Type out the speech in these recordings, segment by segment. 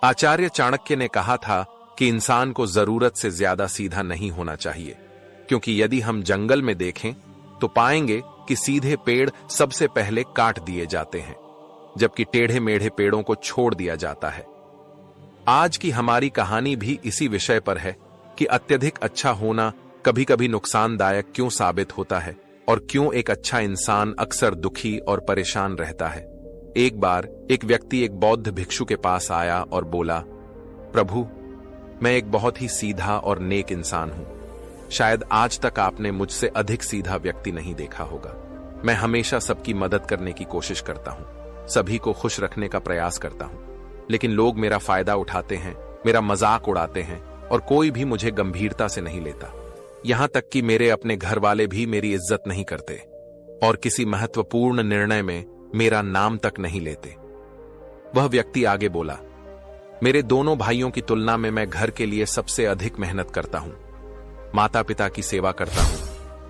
आचार्य चाणक्य ने कहा था कि इंसान को जरूरत से ज्यादा सीधा नहीं होना चाहिए, क्योंकि यदि हम जंगल में देखें तो पाएंगे कि सीधे पेड़ सबसे पहले काट दिए जाते हैं, जबकि टेढ़े मेढ़े पेड़ों को छोड़ दिया जाता है। आज की हमारी कहानी भी इसी विषय पर है कि अत्यधिक अच्छा होना कभी कभी नुकसानदायक क्यों साबित होता है और क्यों एक अच्छा इंसान अक्सर दुखी और परेशान रहता है। एक बार एक व्यक्ति एक बौद्ध भिक्षु के पास आया और बोला, प्रभु, मैं एक बहुत ही सीधा और नेक इंसान हूं। शायद आज तक आपने मुझसे अधिक सीधा व्यक्ति नहीं देखा होगा। मैं हमेशा सबकी मदद करने की कोशिश करता हूं, सभी को खुश रखने का प्रयास करता हूं, लेकिन लोग मेरा फायदा उठाते हैं, मेरा मजाक उड़ाते हैं और कोई भी मुझे गंभीरता से नहीं लेता। यहां तक कि मेरे अपने घर वाले भी मेरी इज्जत नहीं करते और किसी महत्वपूर्ण निर्णय में मेरा नाम तक नहीं लेते। वह व्यक्ति आगे बोला, मेरे दोनों भाइयों की तुलना में मैं घर के लिए सबसे अधिक मेहनत करता हूं, माता पिता की सेवा करता हूं,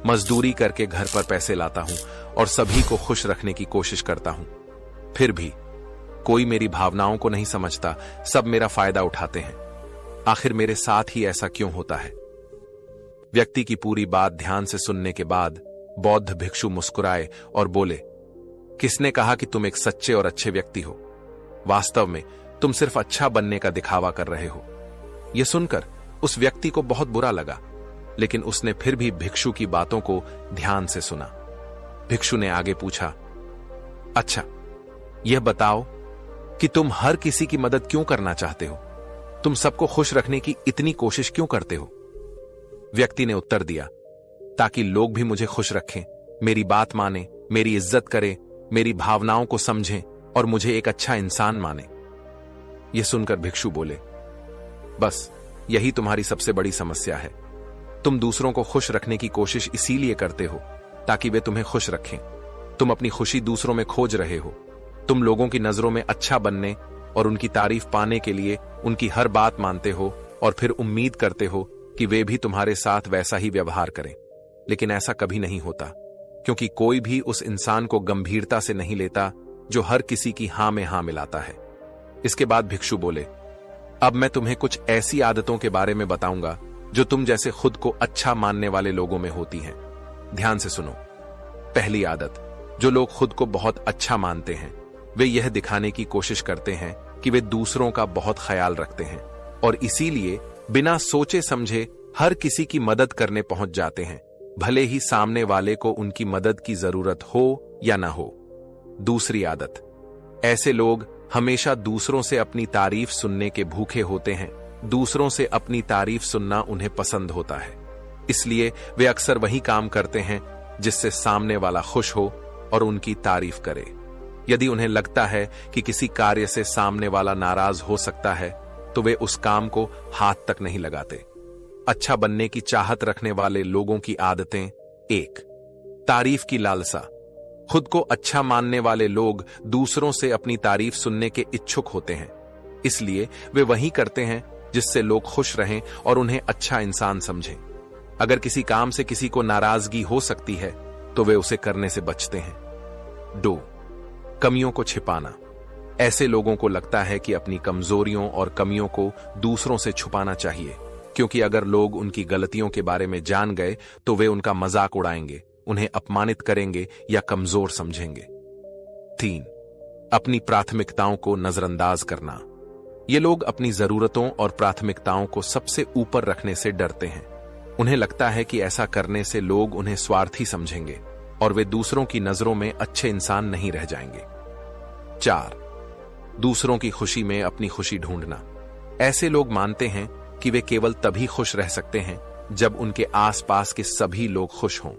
मजदूरी करके घर पर पैसे लाता हूं और सभी को खुश रखने की कोशिश करता हूं। फिर भी कोई मेरी भावनाओं को नहीं समझता, सब मेरा फायदा उठाते हैं। आखिर मेरे साथ ही ऐसा क्यों होता है? व्यक्ति की पूरी बात ध्यान से सुनने के बाद बौद्ध भिक्षु मुस्कुराए और बोले, किसने कहा कि तुम एक सच्चे और अच्छे व्यक्ति हो? वास्तव में तुम सिर्फ अच्छा बनने का दिखावा कर रहे हो। यह सुनकर उस व्यक्ति को बहुत बुरा लगा, लेकिन उसने फिर भी भिक्षु की बातों को ध्यान से सुना। भिक्षु ने आगे पूछा, अच्छा, यह बताओ कि तुम हर किसी की मदद क्यों करना चाहते हो? तुम सबको खुश रखने की इतनी कोशिश क्यों करते हो? व्यक्ति ने उत्तर दिया, ताकि लोग भी मुझे खुश रखें, मेरी बात माने, मेरी इज्जत करें, मेरी भावनाओं को समझें और मुझे एक अच्छा इंसान माने। यह सुनकर भिक्षु बोले, बस यही तुम्हारी सबसे बड़ी समस्या है। तुम दूसरों को खुश रखने की कोशिश इसीलिए करते हो ताकि वे तुम्हें खुश रखें। तुम अपनी खुशी दूसरों में खोज रहे हो। तुम लोगों की नजरों में अच्छा बनने और उनकी तारीफ पाने के लिए उनकी हर बात मानते हो और फिर उम्मीद करते हो कि वे भी तुम्हारे साथ वैसा ही व्यवहार करें। लेकिन ऐसा कभी नहीं होता, क्योंकि कोई भी उस इंसान को गंभीरता से नहीं लेता जो हर किसी की हां में हां मिलाता है। इसके बाद भिक्षु बोले, अब मैं तुम्हें कुछ ऐसी आदतों के बारे में बताऊंगा जो तुम जैसे खुद को अच्छा मानने वाले लोगों में होती हैं। ध्यान से सुनो। पहली आदत, जो लोग खुद को बहुत अच्छा मानते हैं वे यह दिखाने की कोशिश करते हैं कि वे दूसरों का बहुत ख्याल रखते हैं और इसीलिए बिना सोचे समझे हर किसी की मदद करने पहुंच जाते हैं, भले ही सामने वाले को उनकी मदद की जरूरत हो या ना हो। दूसरी आदत, ऐसे लोग हमेशा दूसरों से अपनी तारीफ सुनने के भूखे होते हैं। दूसरों से अपनी तारीफ सुनना उन्हें पसंद होता है, इसलिए वे अक्सर वही काम करते हैं जिससे सामने वाला खुश हो और उनकी तारीफ करे। यदि उन्हें लगता है कि किसी कार्य से सामने वाला नाराज हो सकता है तो वे उस काम को हाथ तक नहीं लगाते। अच्छा बनने की चाहत रखने वाले लोगों की आदतें। 1. तारीफ की लालसा। खुद को अच्छा मानने वाले लोग दूसरों से अपनी तारीफ सुनने के इच्छुक होते हैं, इसलिए वे वही करते हैं जिससे लोग खुश रहें और उन्हें अच्छा इंसान समझें। अगर किसी काम से किसी को नाराजगी हो सकती है तो वे उसे करने से बचते हैं। 2. कमियों को छिपाना। ऐसे लोगों को लगता है कि अपनी कमजोरियों और कमियों को दूसरों से छुपाना चाहिए, क्योंकि अगर लोग उनकी गलतियों के बारे में जान गए तो वे उनका मजाक उड़ाएंगे, उन्हें अपमानित करेंगे या कमजोर समझेंगे। 3. अपनी प्राथमिकताओं को नजरअंदाज करना। ये लोग अपनी जरूरतों और प्राथमिकताओं को सबसे ऊपर रखने से डरते हैं। उन्हें लगता है कि ऐसा करने से लोग उन्हें स्वार्थी समझेंगे और वे दूसरों की नजरों में अच्छे इंसान नहीं रह जाएंगे। 4. दूसरों की खुशी में अपनी खुशी ढूंढना। ऐसे लोग मानते हैं कि वे केवल तभी खुश रह सकते हैं जब उनके आसपास के सभी लोग खुश हों,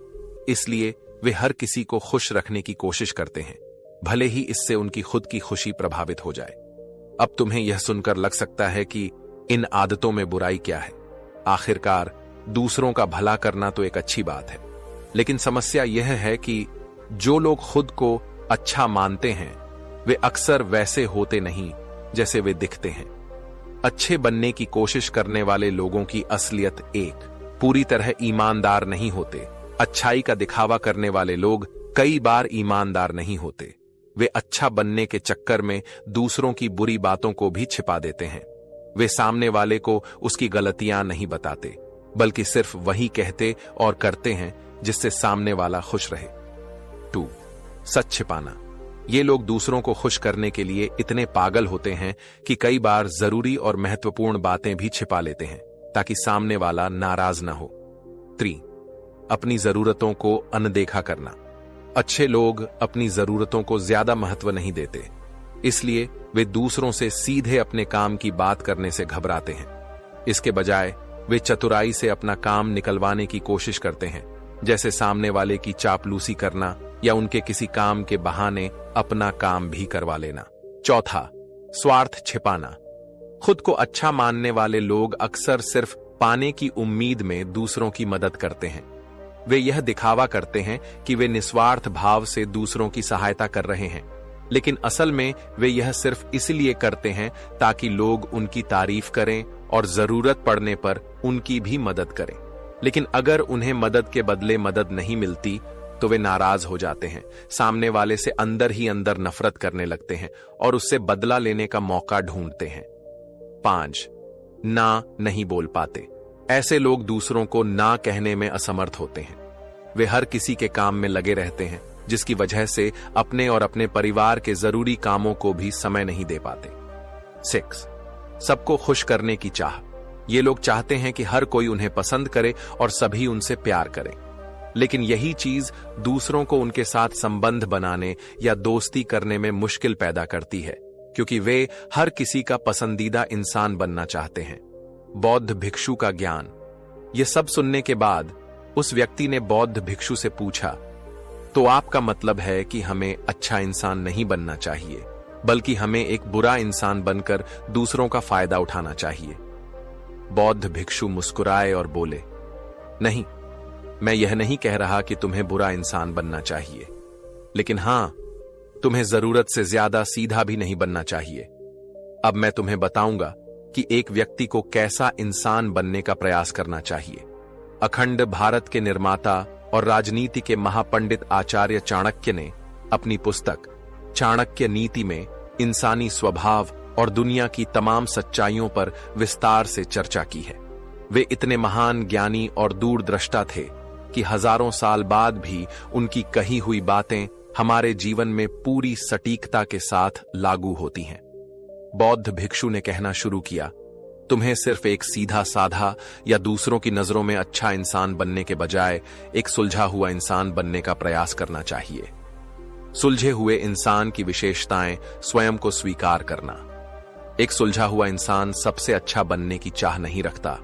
इसलिए वे हर किसी को खुश रखने की कोशिश करते हैं, भले ही इससे उनकी खुद की खुशी प्रभावित हो जाए। अब तुम्हें यह सुनकर लग सकता है कि इन आदतों में बुराई क्या है। आखिरकार दूसरों का भला करना तो एक अच्छी बात है, लेकिन समस्या यह है कि जो लोग खुद को अच्छा मानते हैं वे अक्सर वैसे होते नहीं जैसे वे दिखते हैं। अच्छे बनने की कोशिश करने वाले लोगों की असलियत 1. पूरी तरह ईमानदार नहीं होते। अच्छाई का दिखावा करने वाले लोग कई बार ईमानदार नहीं होते। वे अच्छा बनने के चक्कर में दूसरों की बुरी बातों को भी छिपा देते हैं। वे सामने वाले को उसकी गलतियां नहीं बताते, बल्कि सिर्फ वही कहते और करते हैं जिससे सामने वाला खुश रहे। 2. सच छिपाना। ये लोग दूसरों को खुश करने के लिए इतने पागल होते हैं कि कई बार जरूरी और महत्वपूर्ण बातें भी छिपा लेते हैं ताकि सामने वाला नाराज ना हो। 3. अपनी जरूरतों को अनदेखा करना। अच्छे लोग अपनी जरूरतों को ज्यादा महत्व नहीं देते, इसलिए वे दूसरों से सीधे अपने काम की बात करने से घबराते हैं। इसके बजाय वे चतुराई से अपना काम निकलवाने की कोशिश करते हैं, जैसे सामने वाले की चापलूसी करना या उनके किसी काम के बहाने अपना काम भी करवा लेना। 4. स्वार्थ छिपाना। खुद को अच्छा मानने वाले लोग अक्सर सिर्फ पाने की उम्मीद में दूसरों की मदद करते हैं। वे यह दिखावा करते हैं कि वे निस्वार्थ भाव से दूसरों की सहायता कर रहे हैं, लेकिन असल में वे यह सिर्फ इसलिए करते हैं ताकि लोग उनकी तारीफ करें और जरूरत पड़ने पर उनकी भी मदद करें। लेकिन अगर उन्हें मदद के बदले मदद नहीं मिलती तो वे नाराज हो जाते हैं, सामने वाले से अंदर ही अंदर नफरत करने लगते हैं और उससे बदला लेने का मौका ढूंढते हैं। 5. ना नहीं बोल पाते। ऐसे लोग दूसरों को ना कहने में असमर्थ होते हैं। वे हर किसी के काम में लगे रहते हैं, जिसकी वजह से अपने और अपने परिवार के जरूरी कामों को भी समय नहीं दे पाते। 6. सबको खुश करने की चाह। ये लोग चाहते हैं कि हर कोई उन्हें पसंद करे और सभी उनसे प्यार करें, लेकिन यही चीज दूसरों को उनके साथ संबंध बनाने या दोस्ती करने में मुश्किल पैदा करती है, क्योंकि वे हर किसी का पसंदीदा इंसान बनना चाहते हैं। बौद्ध भिक्षु का ज्ञान। यह सब सुनने के बाद उस व्यक्ति ने बौद्ध भिक्षु से पूछा, तो आपका मतलब है कि हमें अच्छा इंसान नहीं बनना चाहिए, बल्कि हमें एक बुरा इंसान बनकर दूसरों का फायदा उठाना चाहिए? बौद्ध भिक्षु मुस्कुराए और बोले, नहीं, मैं यह नहीं कह रहा कि तुम्हें बुरा इंसान बनना चाहिए, लेकिन हां, तुम्हें जरूरत से ज्यादा सीधा भी नहीं बनना चाहिए। अब मैं तुम्हें बताऊंगा कि एक व्यक्ति को कैसा इंसान बनने का प्रयास करना चाहिए। अखंड भारत के निर्माता और राजनीति के महापंडित आचार्य चाणक्य ने अपनी पुस्तक चाणक्य नीति में इंसानी स्वभाव और दुनिया की तमाम सच्चाइयों पर विस्तार से चर्चा की है। वे इतने महान ज्ञानी और दूरदृष्टा थे कि हजारों साल बाद भी उनकी कही हुई बातें हमारे जीवन में पूरी सटीकता के साथ लागू होती हैं। बौद्ध भिक्षु ने कहना शुरू किया, तुम्हें सिर्फ एक सीधा साधा या दूसरों की नजरों में अच्छा इंसान बनने के बजाय एक सुलझा हुआ इंसान बनने का प्रयास करना चाहिए। सुलझे हुए इंसान की विशेषताएं स्वयं को स्वीकार करना। एक सुलझा हुआ इंसान सबसे अच्छा बनने की चाह नहीं रखता।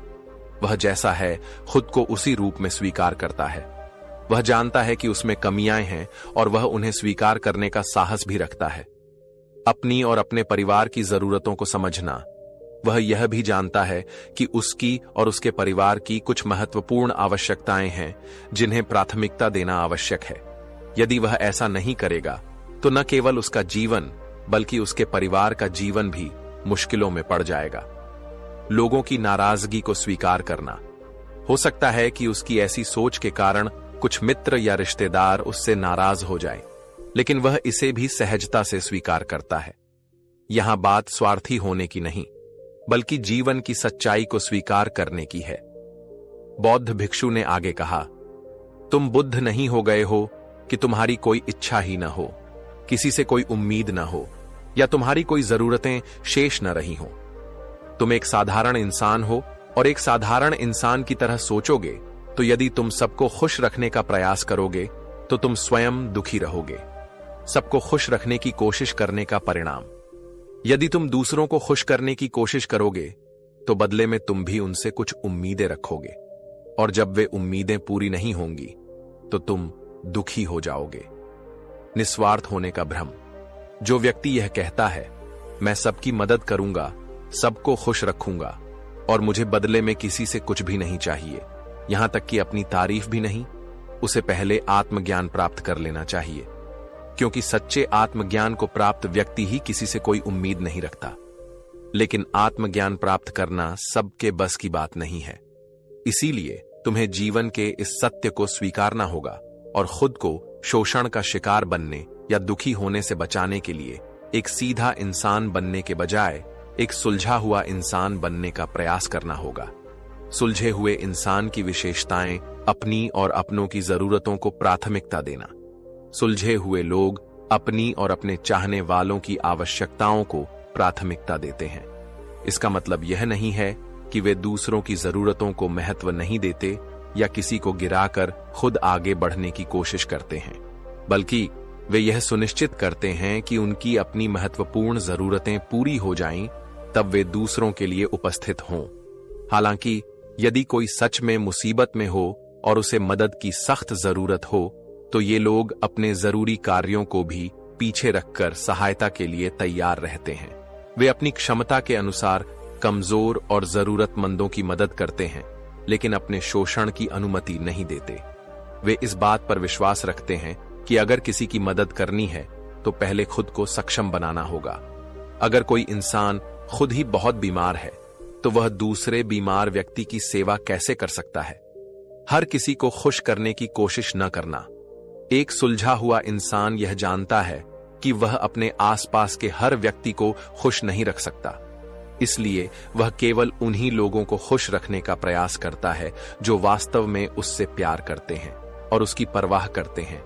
वह जैसा है खुद को उसी रूप में स्वीकार करता है। वह जानता है कि उसमें कमियां हैं और वह उन्हें स्वीकार करने का साहस भी रखता है। अपनी और अपने परिवार की जरूरतों को समझना। वह यह भी जानता है कि उसकी और उसके परिवार की कुछ महत्वपूर्ण आवश्यकताएं हैं जिन्हें प्राथमिकता देना आवश्यक है। यदि वह ऐसा नहीं करेगा तो न केवल उसका जीवन बल्कि उसके परिवार का जीवन भी मुश्किलों में पड़ जाएगा। लोगों की नाराजगी को स्वीकार करना। हो सकता है कि उसकी ऐसी सोच के कारण कुछ मित्र या रिश्तेदार उससे नाराज हो जाएं, लेकिन वह इसे भी सहजता से स्वीकार करता है। यहां बात स्वार्थी होने की नहीं, बल्कि जीवन की सच्चाई को स्वीकार करने की है। बौद्ध भिक्षु ने आगे कहा, तुम बुद्ध नहीं हो गए हो कि तुम्हारी कोई इच्छा ही न हो, किसी से कोई उम्मीद न हो या तुम्हारी कोई जरूरतें शेष न रही हो। तुम एक साधारण इंसान हो और एक साधारण इंसान की तरह सोचोगे तो यदि तुम सबको खुश रखने का प्रयास करोगे तो तुम स्वयं दुखी रहोगे। सबको खुश रखने की कोशिश करने का परिणाम। यदि तुम दूसरों को खुश करने की कोशिश करोगे तो बदले में तुम भी उनसे कुछ उम्मीदें रखोगे, और जब वे उम्मीदें पूरी नहीं होंगी तो तुम दुखी हो जाओगे। निस्वार्थ होने का भ्रम। जो व्यक्ति यह कहता है, मैं सबकी मदद करूंगा, सबको खुश रखूंगा और मुझे बदले में किसी से कुछ भी नहीं चाहिए, यहां तक कि अपनी तारीफ भी नहीं, उसे पहले आत्मज्ञान प्राप्त कर लेना चाहिए, क्योंकि सच्चे आत्मज्ञान को प्राप्त व्यक्ति ही किसी से कोई उम्मीद नहीं रखता। लेकिन आत्मज्ञान प्राप्त करना सबके बस की बात नहीं है। इसीलिए तुम्हें जीवन के इस सत्य को स्वीकारना होगा और खुद को शोषण का शिकार बनने या दुखी होने से बचाने के लिए एक सीधा इंसान बनने के बजाय एक सुलझा हुआ इंसान बनने का प्रयास करना होगा। सुलझे हुए इंसान की विशेषताएं अपनी और अपनों की जरूरतों को प्राथमिकता देना। सुलझे हुए लोग अपनी और अपने चाहने वालों की आवश्यकताओं को प्राथमिकता देते हैं। इसका मतलब यह नहीं है कि वे दूसरों की जरूरतों को महत्व नहीं देते या किसी को गिराकर खुद आगे बढ़ने की कोशिश करते हैं, बल्कि वे यह सुनिश्चित करते हैं कि उनकी अपनी महत्वपूर्ण जरूरतें पूरी हो जाएं, तब वे दूसरों के लिए उपस्थित हों। हालांकि यदि कोई सच में मुसीबत में हो और उसे मदद की सख्त जरूरत हो, तो ये लोग अपने जरूरी कार्यों को भी पीछे रखकर सहायता के लिए तैयार रहते हैं। वे अपनी क्षमता के अनुसार कमजोर और जरूरतमंदों की मदद करते हैं, लेकिन अपने शोषण की अनुमति नहीं देते। वे इस बात पर विश्वास रखते हैं कि अगर किसी की मदद करनी है तो पहले खुद को सक्षम बनाना होगा। अगर कोई इंसान खुद ही बहुत बीमार है तो वह दूसरे बीमार व्यक्ति की सेवा कैसे कर सकता है? हर किसी को खुश करने की कोशिश न करना। एक सुलझा हुआ इंसान यह जानता है कि वह अपने आसपास के हर व्यक्ति को खुश नहीं रख सकता, इसलिए वह केवल उन्हीं लोगों को खुश रखने का प्रयास करता है जो वास्तव में उससे प्यार करते हैं और उसकी परवाह करते हैं।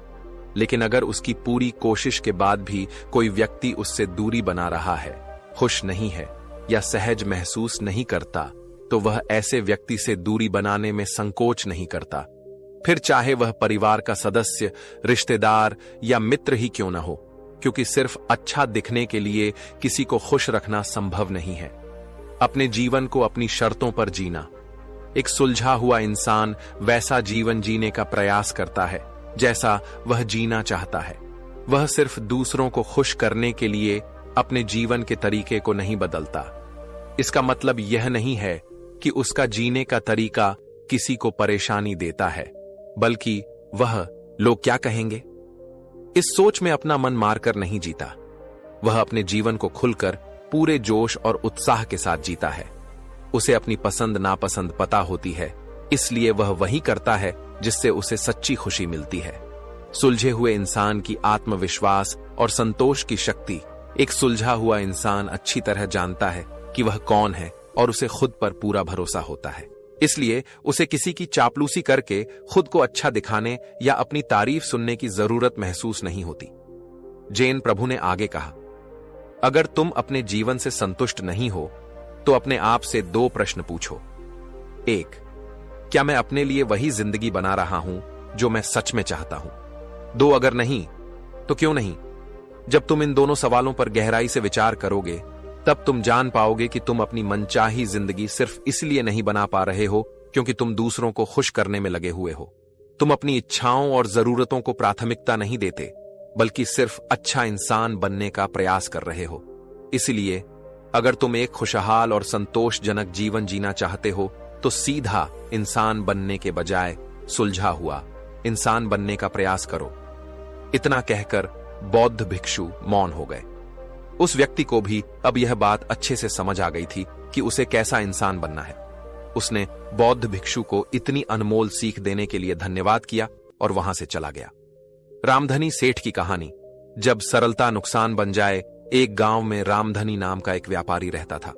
लेकिन अगर उसकी पूरी कोशिश के बाद भी कोई व्यक्ति उससे दूरी बना रहा है, खुश नहीं है या सहज महसूस नहीं करता, तो वह ऐसे व्यक्ति से दूरी बनाने में संकोच नहीं करता, फिर चाहे वह परिवार का सदस्य, रिश्तेदार या मित्र ही क्यों न हो, क्योंकि सिर्फ अच्छा दिखने के लिए किसी को खुश रखना संभव नहीं है। अपने जीवन को अपनी शर्तों पर जीना। एक सुलझा हुआ इंसान वैसा जीवन जीने का प्रयास करता है जैसा वह जीना चाहता है। वह सिर्फ दूसरों को खुश करने के लिए अपने जीवन के तरीके को नहीं बदलता। इसका मतलब यह नहीं है कि उसका जीने का तरीका किसी को परेशानी देता है, बल्कि वह लोग क्या कहेंगे इस सोच में अपना मन मारकर नहीं जीता। वह अपने जीवन को खुलकर पूरे जोश और उत्साह के साथ जीता है। उसे अपनी पसंद नापसंद पता होती है, इसलिए वह वही करता है जिससे उसे सच्ची खुशी मिलती है। सुलझे हुए इंसान की आत्मविश्वास और संतोष की शक्ति। एक सुलझा हुआ इंसान अच्छी तरह जानता है कि वह कौन है और उसे खुद पर पूरा भरोसा होता है, इसलिए उसे किसी की चापलूसी करके खुद को अच्छा दिखाने या अपनी तारीफ सुनने की जरूरत महसूस नहीं होती। जैन प्रभु ने आगे कहा, अगर तुम अपने जीवन से संतुष्ट नहीं हो तो अपने आप से 2 प्रश्न पूछो। 1, क्या मैं अपने लिए वही जिंदगी बना रहा हूं जो मैं सच में चाहता हूं? 2, अगर नहीं तो क्यों नहीं? जब तुम इन दोनों सवालों पर गहराई से विचार करोगे, तब तुम जान पाओगे कि तुम अपनी मनचाही जिंदगी सिर्फ इसलिए नहीं बना पा रहे हो क्योंकि तुम दूसरों को खुश करने में लगे हुए हो। तुम अपनी इच्छाओं और जरूरतों को प्राथमिकता नहीं देते, बल्कि सिर्फ अच्छा इंसान बनने का प्रयास कर रहे हो। इसलिए अगर तुम एक खुशहाल और संतोषजनक जीवन जीना चाहते हो तो सीधा इंसान बनने के बजाय सुलझा हुआ इंसान बनने का प्रयास करो। इतना कहकर बौद्ध भिक्षु मौन हो गए। उस व्यक्ति को भी अब यह बात अच्छे से समझ आ गई थी कि उसे कैसा इंसान बनना है। उसने बौद्ध भिक्षु को इतनी अनमोल सीख देने के लिए धन्यवाद किया और वहां से चला गया। रामधनी सेठ की कहानी। जब सरलता नुकसान बन जाए, एक गांव में रामधनी नाम का एक व्यापारी रहता था।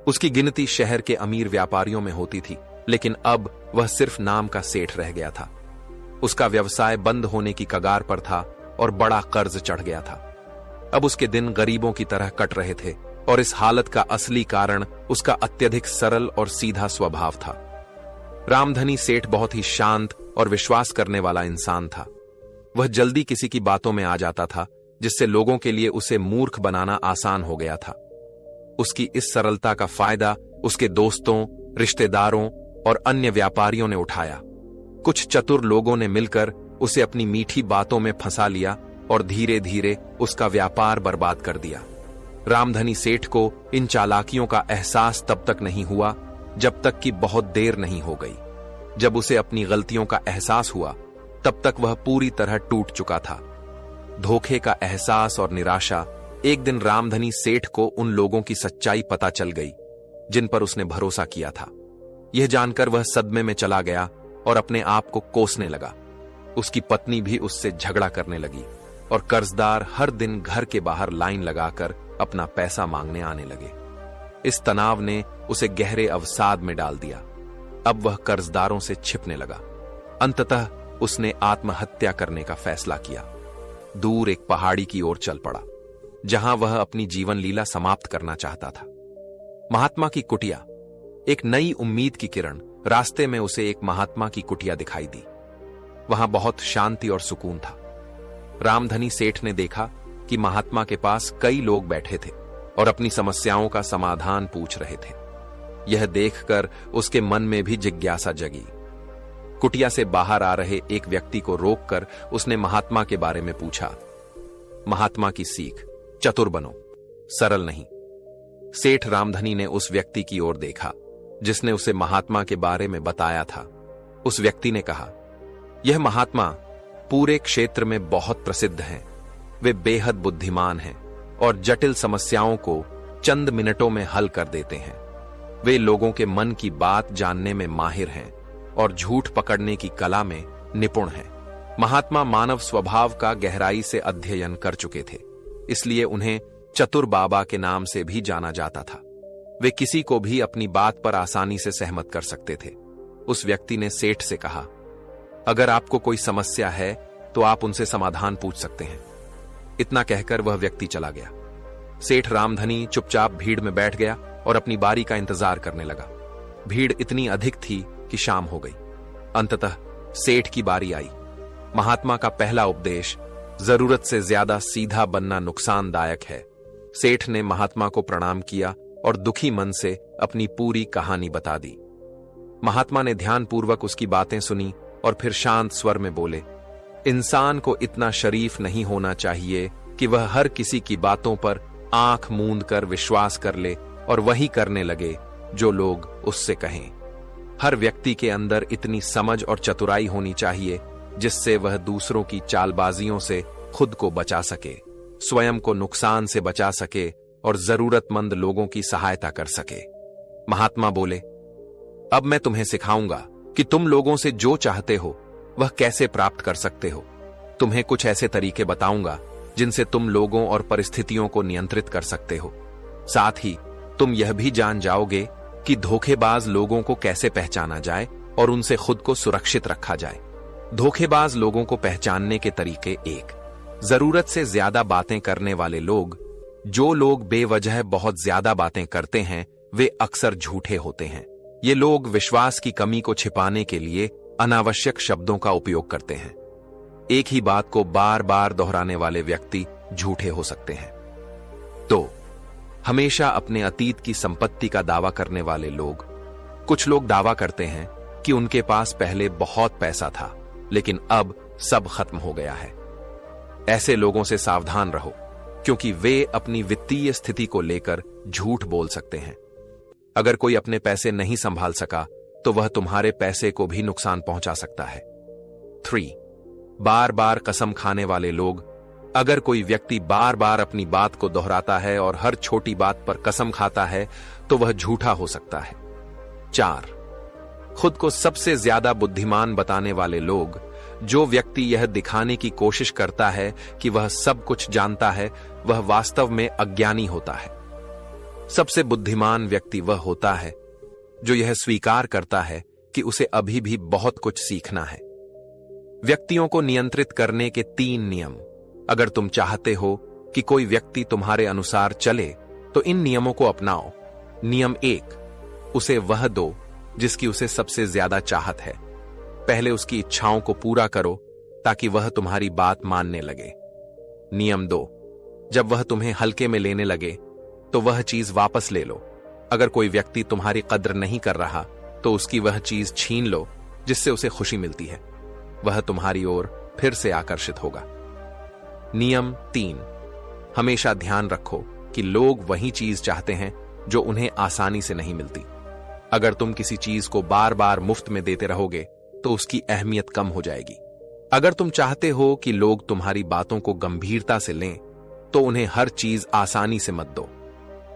उसकी गिनती शहर के अमीर व्यापारियों में होती थी, लेकिन अब वह सिर्फ नाम का सेठ रह गया था। उसका व्यवसाय बंद होने की कगार पर था और बड़ा कर्ज चढ़ गया था। अब उसके दिन गरीबों की तरह कट रहे थे और इस हालत का असली कारण उसका अत्यधिक सरल और सीधा स्वभाव था। रामधनी सेठ बहुत ही शांत और विश्वास करने वाला इंसान था। वह जल्दी किसी की बातों में आ जाता था, जिससे लोगों के लिए उसे मूर्ख बनाना आसान हो गया था। उसकी इस सरलता का फायदा उसके दोस्तों, रिश्तेदारों और अन्य व्यापारियों ने उठाया। कुछ चतुर लोगों ने मिलकर उसे अपनी मीठी बातों में फंसा लिया और धीरे धीरे उसका व्यापार बर्बाद कर दिया। रामधनी सेठ को इन चालाकियों का एहसास तब तक नहीं हुआ जब तक कि बहुत देर नहीं हो गई। जब उसे अपनी गलतियों का एहसास हुआ, तब तक वह पूरी तरह टूट चुका था। धोखे का एहसास और निराशा। एक दिन रामधनी सेठ को उन लोगों की सच्चाई पता चल गई जिन पर उसने भरोसा किया था। यह जानकर वह सदमे में चला गया और अपने आप को कोसने लगा। उसकी पत्नी भी उससे झगड़ा करने लगी। और कर्जदार हर दिन घर के बाहर लाइन लगाकर अपना पैसा मांगने आने लगे। इस तनाव ने उसे गहरे अवसाद में डाल दिया। अब वह कर्जदारों से छिपने लगा। अंततः उसने आत्महत्या करने का फैसला किया। दूर एक पहाड़ी की ओर चल पड़ा, जहां वह अपनी जीवन लीला समाप्त करना चाहता था। महात्मा की कुटिया। एक नई उम्मीद की किरण। रास्ते में उसे एक महात्मा की कुटिया दिखाई दी। वहां बहुत शांति और सुकून था। रामधनी सेठ ने देखा कि महात्मा के पास कई लोग बैठे थे और अपनी समस्याओं का समाधान पूछ रहे थे। यह देखकर उसके मन में भी जिज्ञासा जगी। कुटिया से बाहर आ रहे एक व्यक्ति को रोककर उसने महात्मा के बारे में पूछा। महात्मा की सीख, चतुर बनो, सरल नहीं। सेठ रामधनी ने उस व्यक्ति की ओर देखा जिसने उसे महात्मा के बारे में बताया था। उस व्यक्ति ने कहा, यह महात्मा पूरे क्षेत्र में बहुत प्रसिद्ध हैं। वे बेहद बुद्धिमान हैं और जटिल समस्याओं को चंद मिनटों में हल कर देते हैं। वे लोगों के मन की बात जानने में माहिर हैं और झूठ पकड़ने की कला में निपुण हैं। महात्मा मानव स्वभाव का गहराई से अध्ययन कर चुके थे, इसलिए उन्हें चतुर बाबा के नाम से भी जाना जाता था। वे किसी को भी अपनी बात पर आसानी से सहमत कर सकते थे। उस व्यक्ति ने सेठ से कहा, अगर आपको कोई समस्या है तो आप उनसे समाधान पूछ सकते हैं। इतना कहकर वह व्यक्ति चला गया। सेठ रामधनी चुपचाप भीड़ में बैठ गया और अपनी बारी का इंतजार करने लगा। भीड़ इतनी अधिक थी कि शाम हो गई। अंततः सेठ की बारी आई। महात्मा का पहला उपदेश, जरूरत से ज्यादा सीधा बनना नुकसानदायक है। सेठ ने महात्मा को प्रणाम किया और दुखी मन से अपनी पूरी कहानी बता दी। महात्मा ने ध्यानपूर्वक उसकी बातें सुनी और फिर शांत स्वर में बोले, इंसान को इतना शरीफ नहीं होना चाहिए कि वह हर किसी की बातों पर आंख मूंद कर विश्वास कर ले और वही करने लगे जो लोग उससे कहें। हर व्यक्ति के अंदर इतनी समझ और चतुराई होनी चाहिए जिससे वह दूसरों की चालबाजियों से खुद को बचा सके, स्वयं को नुकसान से बचा सके और जरूरतमंद लोगों की सहायता कर सके। महात्मा बोले, अब मैं तुम्हें सिखाऊंगा कि तुम लोगों से जो चाहते हो वह कैसे प्राप्त कर सकते हो। तुम्हें कुछ ऐसे तरीके बताऊंगा जिनसे तुम लोगों और परिस्थितियों को नियंत्रित कर सकते हो। साथ ही तुम यह भी जान जाओगे कि धोखेबाज लोगों को कैसे पहचाना जाए और उनसे खुद को सुरक्षित रखा जाए। धोखेबाज लोगों को पहचानने के तरीके। 1, जरूरत से ज्यादा बातें करने वाले लोग। जो लोग बेवजह बहुत ज्यादा बातें करते हैं वे अक्सर झूठे होते हैं। ये लोग विश्वास की कमी को छिपाने के लिए अनावश्यक शब्दों का उपयोग करते हैं। एक ही बात को बार बार दोहराने वाले व्यक्ति झूठे हो सकते हैं। तो हमेशा अपने अतीत की संपत्ति का दावा करने वाले लोग। कुछ लोग दावा करते हैं कि उनके पास पहले बहुत पैसा था लेकिन अब सब खत्म हो गया है। ऐसे लोगों से सावधान रहो क्योंकि वे अपनी वित्तीय स्थिति को लेकर झूठ बोल सकते हैं। अगर कोई अपने पैसे नहीं संभाल सका तो वह तुम्हारे पैसे को भी नुकसान पहुंचा सकता है। 3, बार बार कसम खाने वाले लोग। अगर कोई व्यक्ति बार बार अपनी बात को दोहराता है और हर छोटी बात पर कसम खाता है तो वह झूठा हो सकता है। 4, खुद को सबसे ज्यादा बुद्धिमान बताने वाले लोग। जो व्यक्ति यह दिखाने की कोशिश करता है कि वह सब कुछ जानता है वह वास्तव में अज्ञानी होता है। सबसे बुद्धिमान व्यक्ति वह होता है जो यह स्वीकार करता है कि उसे अभी भी बहुत कुछ सीखना है। व्यक्तियों को नियंत्रित करने के 3 नियम। अगर तुम चाहते हो कि कोई व्यक्ति तुम्हारे अनुसार चले तो इन नियमों को अपनाओ। नियम 1, उसे वह दो जिसकी उसे सबसे ज्यादा चाहत है। पहले उसकी इच्छाओं को पूरा करो ताकि वह तुम्हारी बात मानने लगे। नियम 2, जब वह तुम्हें हल्के में लेने लगे तो वह चीज वापस ले लो। अगर कोई व्यक्ति तुम्हारी कद्र नहीं कर रहा तो उसकी वह चीज छीन लो जिससे उसे खुशी मिलती है। वह तुम्हारी ओर फिर से आकर्षित होगा। नियम 3, हमेशा ध्यान रखो कि लोग वही चीज चाहते हैं जो उन्हें आसानी से नहीं मिलती। अगर तुम किसी चीज को बार बार मुफ्त में देते रहोगे तो उसकी अहमियत कम हो जाएगी। अगर तुम चाहते हो कि लोग तुम्हारी बातों को गंभीरता से लें तो उन्हें हर चीज आसानी से मत दो।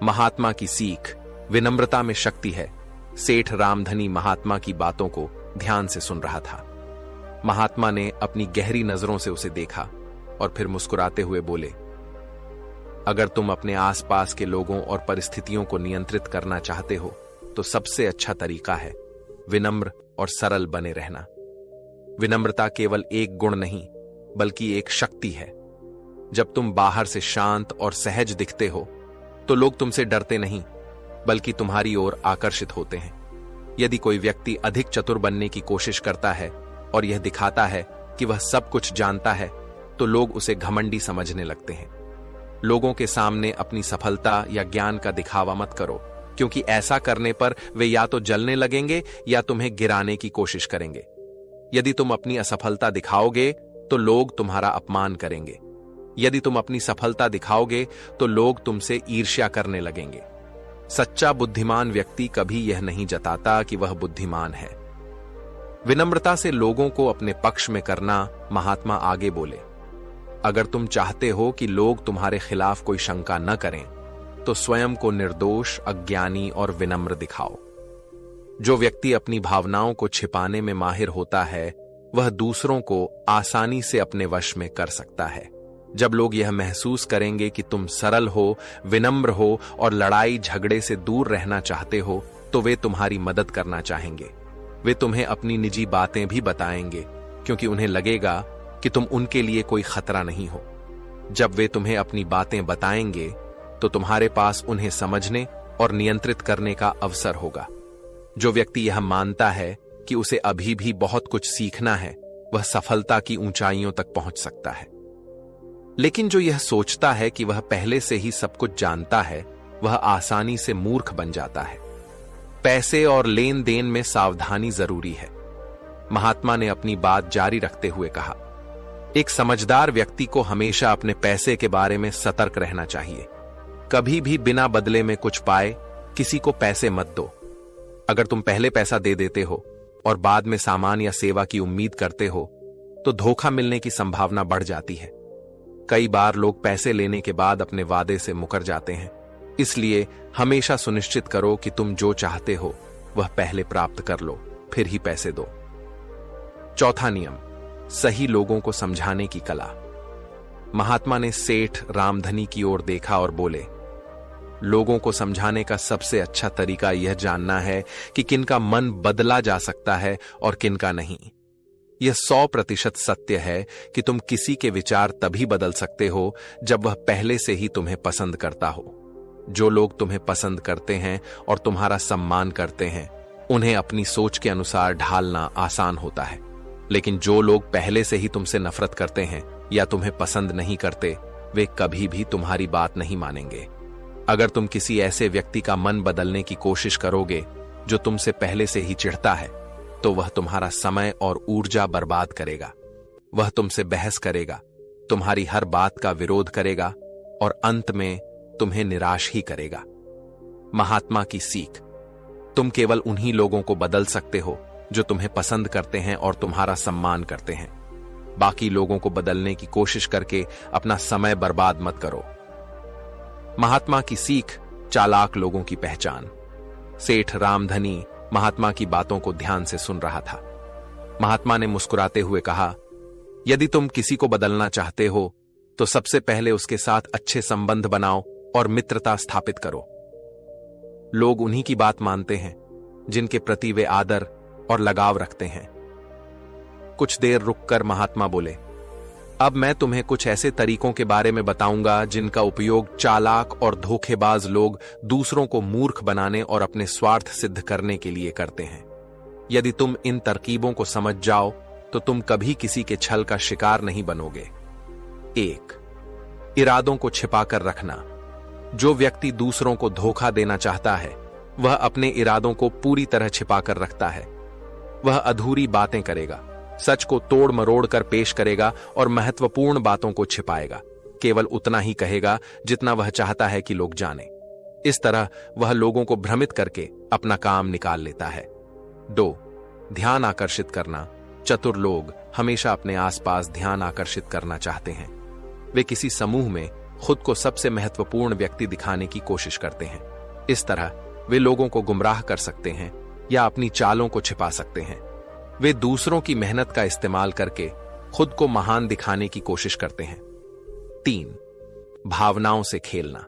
महात्मा की सीख, विनम्रता में शक्ति है। सेठ रामधनी महात्मा की बातों को ध्यान से सुन रहा था। महात्मा ने अपनी गहरी नजरों से उसे देखा और फिर मुस्कुराते हुए बोले, अगर तुम अपने आसपास के लोगों और परिस्थितियों को नियंत्रित करना चाहते हो तो सबसे अच्छा तरीका है विनम्र और सरल बने रहना। विनम्रता केवल एक गुण नहीं बल्कि एक शक्ति है। जब तुम बाहर से शांत और सहज दिखते हो तो लोग तुमसे डरते नहीं बल्कि तुम्हारी ओर आकर्षित होते हैं। यदि कोई व्यक्ति अधिक चतुर बनने की कोशिश करता है और यह दिखाता है कि वह सब कुछ जानता है तो लोग उसे घमंडी समझने लगते हैं। लोगों के सामने अपनी सफलता या ज्ञान का दिखावा मत करो, क्योंकि ऐसा करने पर वे या तो जलने लगेंगे या तुम्हें गिराने की कोशिश करेंगे। यदि तुम अपनी असफलता दिखाओगे तो लोग तुम्हारा अपमान करेंगे। यदि तुम अपनी सफलता दिखाओगे तो लोग तुमसे ईर्ष्या करने लगेंगे। सच्चा बुद्धिमान व्यक्ति कभी यह नहीं जताता कि वह बुद्धिमान है। विनम्रता से लोगों को अपने पक्ष में करना। महात्मा आगे बोले, अगर तुम चाहते हो कि लोग तुम्हारे खिलाफ कोई शंका न करें तो स्वयं को निर्दोष, अज्ञानी और विनम्र दिखाओ। जो व्यक्ति अपनी भावनाओं को छिपाने में माहिर होता है वह दूसरों को आसानी से अपने वश में कर सकता है। जब लोग यह महसूस करेंगे कि तुम सरल हो, विनम्र हो और लड़ाई झगड़े से दूर रहना चाहते हो तो वे तुम्हारी मदद करना चाहेंगे। वे तुम्हें अपनी निजी बातें भी बताएंगे क्योंकि उन्हें लगेगा कि तुम उनके लिए कोई खतरा नहीं हो। जब वे तुम्हें अपनी बातें बताएंगे तो तुम्हारे पास उन्हें समझने और नियंत्रित करने का अवसर होगा। जो व्यक्ति यह मानता है कि उसे अभी भी बहुत कुछ सीखना है वह सफलता की ऊंचाइयों तक पहुंच सकता है। लेकिन जो यह सोचता है कि वह पहले से ही सब कुछ जानता है वह आसानी से मूर्ख बन जाता है। पैसे और लेन देन में सावधानी जरूरी है। महात्मा ने अपनी बात जारी रखते हुए कहा, एक समझदार व्यक्ति को हमेशा अपने पैसे के बारे में सतर्क रहना चाहिए। कभी भी बिना बदले में कुछ पाए किसी को पैसे मत दो। अगर तुम पहले पैसा दे देते हो और बाद में सामान या सेवा की उम्मीद करते हो तो धोखा मिलने की संभावना बढ़ जाती है। कई बार लोग पैसे लेने के बाद अपने वादे से मुकर जाते हैं। इसलिए हमेशा सुनिश्चित करो कि तुम जो चाहते हो वह पहले प्राप्त कर लो, फिर ही पैसे दो। चौथा नियम, सही लोगों को समझाने की कला। महात्मा ने सेठ रामधनी की ओर देखा और बोले, लोगों को समझाने का सबसे अच्छा तरीका यह जानना है कि किनका मन बदला जा सकता है और किनका नहीं। यह 100% सत्य है कि तुम किसी के विचार तभी बदल सकते हो जब वह पहले से ही तुम्हें पसंद करता हो। जो लोग तुम्हें पसंद करते हैं और तुम्हारा सम्मान करते हैं उन्हें अपनी सोच के अनुसार ढालना आसान होता है। लेकिन जो लोग पहले से ही तुमसे नफरत करते हैं या तुम्हें पसंद नहीं करते वे कभी भी तुम्हारी बात नहीं मानेंगे। अगर तुम किसी ऐसे व्यक्ति का मन बदलने की कोशिश करोगे जो तुमसे पहले से ही चिढ़ता है तो वह तुम्हारा समय और ऊर्जा बर्बाद करेगा। वह तुमसे बहस करेगा, तुम्हारी हर बात का विरोध करेगा और अंत में तुम्हें निराश ही करेगा। महात्मा की सीख, तुम केवल उन्हीं लोगों को बदल सकते हो जो तुम्हें पसंद करते हैं और तुम्हारा सम्मान करते हैं। बाकी लोगों को बदलने की कोशिश करके अपना समय बर्बाद मत करो। महात्मा की सीख, चालाक लोगों की पहचान। सेठ रामधनी महात्मा की बातों को ध्यान से सुन रहा था। महात्मा ने मुस्कुराते हुए कहा, यदि तुम किसी को बदलना चाहते हो तो सबसे पहले उसके साथ अच्छे संबंध बनाओ और मित्रता स्थापित करो। लोग उन्हीं की बात मानते हैं जिनके प्रति वे आदर और लगाव रखते हैं। कुछ देर रुककर महात्मा बोले, अब मैं तुम्हें कुछ ऐसे तरीकों के बारे में बताऊंगा जिनका उपयोग चालाक और धोखेबाज लोग दूसरों को मूर्ख बनाने और अपने स्वार्थ सिद्ध करने के लिए करते हैं। यदि तुम इन तरकीबों को समझ जाओ तो तुम कभी किसी के छल का शिकार नहीं बनोगे। 1. इरादों को छिपाकर रखना। जो व्यक्ति दूसरों को धोखा देना चाहता है वह अपने इरादों को पूरी तरह छिपाकर रखता है। वह अधूरी बातें करेगा, सच को तोड़ मरोड़ कर पेश करेगा और महत्वपूर्ण बातों को छिपाएगा। केवल उतना ही कहेगा जितना वह चाहता है कि लोग जाने। इस तरह वह लोगों को भ्रमित करके अपना काम निकाल लेता है। 2. ध्यान आकर्षित करना। चतुर लोग हमेशा अपने आसपास ध्यान आकर्षित करना चाहते हैं। वे किसी समूह में खुद को सबसे महत्वपूर्ण व्यक्ति दिखाने की कोशिश करते हैं। इस तरह वे लोगों को गुमराह कर सकते हैं या अपनी चालों को छिपा सकते हैं। वे दूसरों की मेहनत का इस्तेमाल करके खुद को महान दिखाने की कोशिश करते हैं। 3. भावनाओं से खेलना।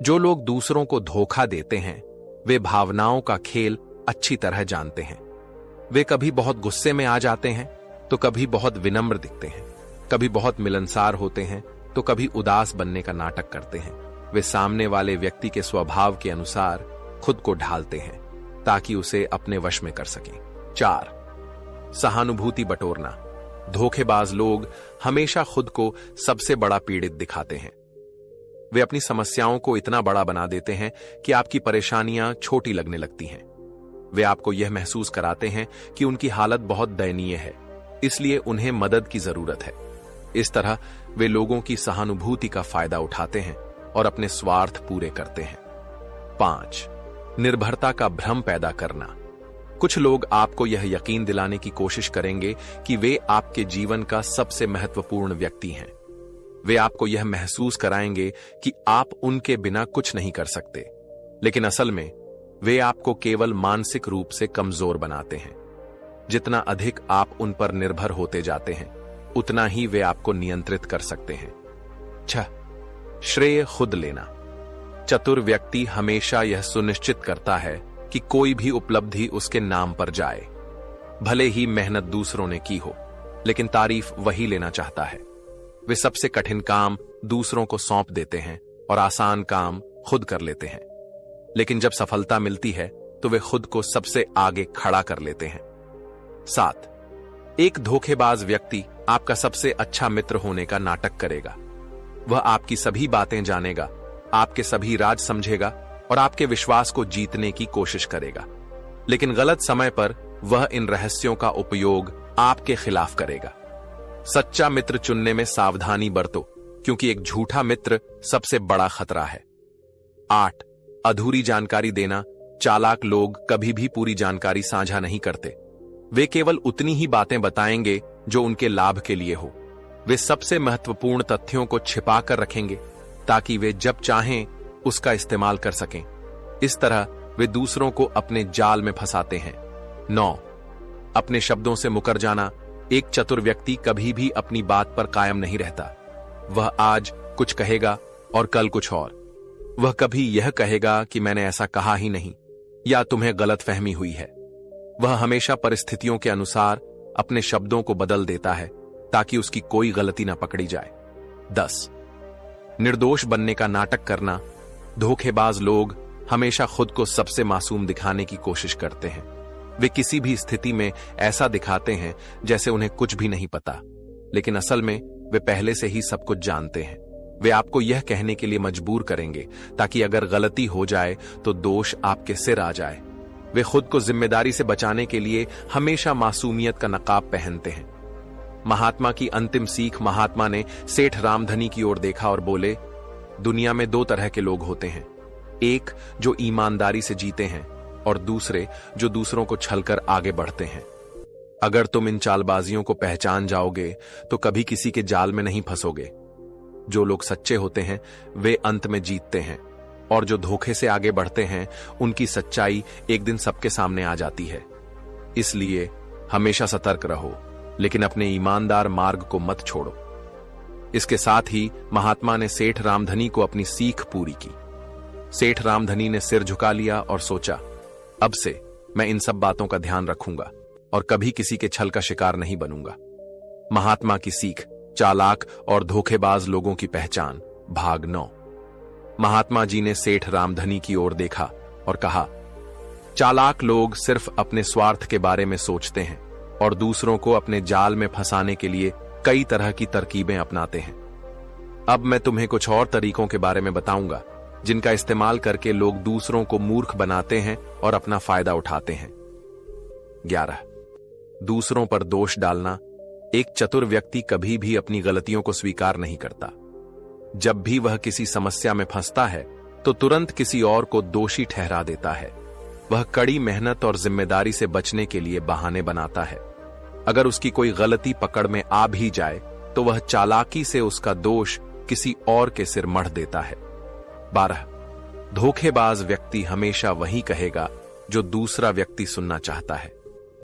जो लोग दूसरों को धोखा देते हैं वे भावनाओं का खेल अच्छी तरह जानते हैं। वे कभी बहुत गुस्से में आ जाते हैं तो कभी बहुत विनम्र दिखते हैं, कभी बहुत मिलनसार होते हैं तो कभी उदास बनने का नाटक करते हैं। वे सामने वाले व्यक्ति के स्वभाव के अनुसार खुद को ढालते हैं ताकि उसे अपने वश में कर सकें। 4. सहानुभूति बटोरना। धोखेबाज लोग हमेशा खुद को सबसे बड़ा पीड़ित दिखाते हैं। वे अपनी समस्याओं को इतना बड़ा बना देते हैं कि आपकी परेशानियां छोटी लगने लगती हैं। वे आपको यह महसूस कराते हैं कि उनकी हालत बहुत दयनीय है, इसलिए उन्हें मदद की जरूरत है। इस तरह वे लोगों की सहानुभूति का फायदा उठाते हैं और अपने स्वार्थ पूरे करते हैं। 5. निर्भरता का भ्रम पैदा करना। कुछ लोग आपको यह यकीन दिलाने की कोशिश करेंगे कि वे आपके जीवन का सबसे महत्वपूर्ण व्यक्ति हैं। वे आपको यह महसूस कराएंगे कि आप उनके बिना कुछ नहीं कर सकते, लेकिन असल में वे आपको केवल मानसिक रूप से कमजोर बनाते हैं। जितना अधिक आप उन पर निर्भर होते जाते हैं उतना ही वे आपको नियंत्रित कर सकते हैं। 6. श्रेय खुद लेना। चतुर व्यक्ति हमेशा यह सुनिश्चित करता है कि कोई भी उपलब्धि उसके नाम पर जाए। भले ही मेहनत दूसरों ने की हो, लेकिन तारीफ वही लेना चाहता है। वे सबसे कठिन काम दूसरों को सौंप देते हैं और आसान काम खुद कर लेते हैं, लेकिन जब सफलता मिलती है तो वे खुद को सबसे आगे खड़ा कर लेते हैं। 7. एक धोखेबाज व्यक्ति आपका सबसे अच्छा मित्र होने का नाटक करेगा। वह आपकी सभी बातें जानेगा, आपके सभी राज समझेगा और आपके विश्वास को जीतने की कोशिश करेगा, लेकिन गलत समय पर वह इन रहस्यों का उपयोग आपके खिलाफ करेगा। सच्चा मित्र चुनने में सावधानी बरतो, क्योंकि एक झूठा मित्र सबसे बड़ा खतरा है। 8. अधूरी जानकारी देना। चालाक लोग कभी भी पूरी जानकारी साझा नहीं करते। वे केवल उतनी ही बातें बताएंगे जो उनके लाभ के लिए हो। वे सबसे महत्वपूर्ण तथ्यों को छिपा कर रखेंगे ताकि वे जब चाहें उसका इस्तेमाल कर सकें। इस तरह वे दूसरों को अपने जाल में फंसाते हैं। 9. अपने शब्दों से मुकर जाना। एक चतुर व्यक्ति कभी भी अपनी बात पर कायम नहीं रहता। वह आज कुछ कहेगा और कल कुछ और। वह कभी यह कहेगा कि मैंने ऐसा कहा ही नहीं, या तुम्हें गलतफहमी हुई है। वह हमेशा परिस्थितियों के अनुसार अपने शब्दों को बदल देता है ताकि उसकी कोई गलती न पकड़ी जाए। 10. निर्दोष बनने का नाटक करना। धोखेबाज लोग हमेशा खुद को सबसे मासूम दिखाने की कोशिश करते हैं। वे किसी भी स्थिति में ऐसा दिखाते हैं जैसे उन्हें कुछ भी नहीं पता, लेकिन असल में वे पहले से ही सब कुछ जानते हैं। वे आपको यह कहने के लिए मजबूर करेंगे ताकि अगर गलती हो जाए तो दोष आपके सिर आ जाए। वे खुद को जिम्मेदारी से बचाने के लिए हमेशा मासूमियत का नकाब पहनते हैं। महात्मा की अंतिम सीख। महात्मा ने सेठ रामधनी की ओर देखा और बोले, दुनिया में 2 तरह के लोग होते हैं, एक जो ईमानदारी से जीते हैं और दूसरे जो दूसरों को छलकर आगे बढ़ते हैं। अगर तुम इन चालबाजियों को पहचान जाओगे तो कभी किसी के जाल में नहीं फंसोगे। जो लोग सच्चे होते हैं वे अंत में जीतते हैं, और जो धोखे से आगे बढ़ते हैं उनकी सच्चाई एक दिन सबके सामने आ जाती है। इसलिए हमेशा सतर्क रहो, लेकिन अपने ईमानदार मार्ग को मत छोड़ो। इसके साथ ही महात्मा ने सेठ रामधनी को अपनी सीख पूरी की। सेठ रामधनी ने सिर झुका लिया और सोचा, अब से मैं इन सब बातों का ध्यान रखूंगा और कभी किसी के छल का शिकार नहीं बनूंगा। महात्मा की सीख। चालाक और धोखेबाज लोगों की पहचान। भाग 9। महात्मा जी ने सेठ रामधनी की ओर देखा और कहा, चालाक लोग सिर्फ अपने स्वार्थ के बारे में सोचते हैं और दूसरों को अपने जाल में फंसाने के लिए कई तरह की तरकीबें अपनाते हैं। अब मैं तुम्हें कुछ और तरीकों के बारे में बताऊंगा जिनका इस्तेमाल करके लोग दूसरों को मूर्ख बनाते हैं और अपना फायदा उठाते हैं। 11. दूसरों पर दोष डालना। एक चतुर व्यक्ति कभी भी अपनी गलतियों को स्वीकार नहीं करता। जब भी वह किसी समस्या में फंसता है तो तुरंत किसी और को दोषी ठहरा देता है। वह कड़ी मेहनत और जिम्मेदारी से बचने के लिए बहाने बनाता है। अगर उसकी कोई गलती पकड़ में आ भी जाए तो वह चालाकी से उसका दोष किसी और के सिर मढ़ देता है। 12. धोखेबाज व्यक्ति हमेशा वही कहेगा जो दूसरा व्यक्ति सुनना चाहता है।